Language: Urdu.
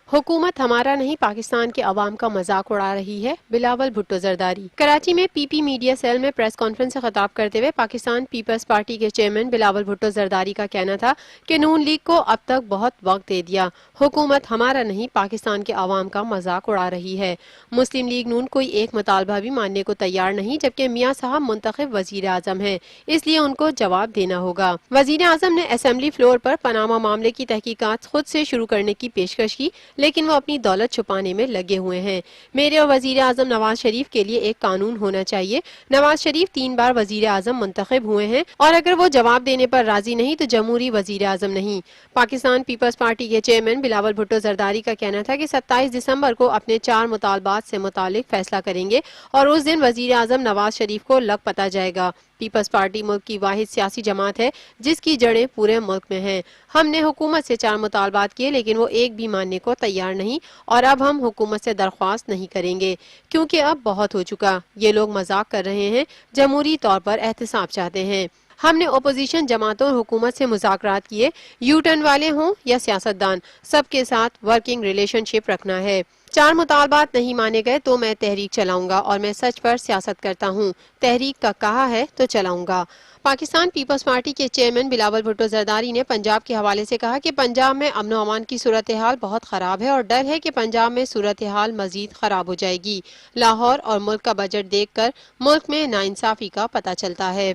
حکومت ہمارا نہیں پاکستان کے عوام کا مذاق اڑا رہی ہے، بلاول بھٹو زرداری۔ کراچی میں پی پی میڈیا سیل میں پریس کانفرنس سے خطاب کرتے ہوئے پاکستان پیپلز پارٹی کے چیئرمین بلاول بھٹو زرداری کا کہنا تھا کہ نون لیگ کو اب تک بہت وقت دے دیا، حکومت ہمارا نہیں پاکستان کے عوام کا مذاق اڑا رہی ہے۔ مسلم لیگ نون کوئی ایک مطالبہ بھی ماننے کو تیار نہیں، جبکہ میاں صاحب منتخب وزیر اعظم ہیں، اس لیے ان کو جواب دینا ہوگا۔ وزیر اعظم نے اسمبلی فلور پر پاناما معاملے کی تحقیقات خود سے شروع کرنے کی پیشکش کی، لیکن وہ اپنی دولت چھپانے میں لگے ہوئے ہیں۔ میرے اور وزیر اعظم نواز شریف کے لیے ایک قانون ہونا چاہیے۔ نواز شریف 3 بار وزیر اعظم منتخب ہوئے ہیں اور اگر وہ جواب دینے پر راضی نہیں تو جمہوری وزیر اعظم نہیں۔ پاکستان پیپلز پارٹی کے چیئرمین بلاول بھٹو زرداری کا کہنا تھا کہ 27 دسمبر کو اپنے 4 مطالبات سے متعلق فیصلہ کریں گے اور اس دن وزیر اعظم نواز شریف کو لگ پتا جائے گا۔ پیپلز پارٹی ملک کی واحد سیاسی جماعت ہے جس کی جڑیں پورے ملک میں ہیں۔ ہم نے حکومت سے 4 مطالبات کیے لیکن وہ ایک بھی ماننے کو تیار نہیں اور اب ہم حکومت سے درخواست نہیں کریں گے کیونکہ اب بہت ہو چکا، یہ لوگ مذاق کر رہے ہیں، جمہوری طور پر احتساب چاہتے ہیں۔ ہم نے اپوزیشن جماعتوں اور حکومت سے مذاکرات کیے، یو ٹرن والے ہوں یا سیاستدان، سب کے ساتھ ورکنگ ریلیشن شپ رکھنا ہے۔ 4 مطالبات نہیں مانے گئے تو میں تحریک چلاؤں گا اور میں سچ پر سیاست کرتا ہوں، تحریک کا کہا ہے تو چلاؤں گا۔ پاکستان پیپلز پارٹی کے چیئرمین بلاول بھٹو زرداری نے پنجاب کے حوالے سے کہا کہ پنجاب میں امن و امان کی صورتحال بہت خراب ہے اور ڈر ہے کہ پنجاب میں صورتحال مزید خراب ہو جائے گی۔ لاہور اور ملک کا بجٹ دیکھ کر ملک میں ناانصافی کا پتہ چلتا ہے۔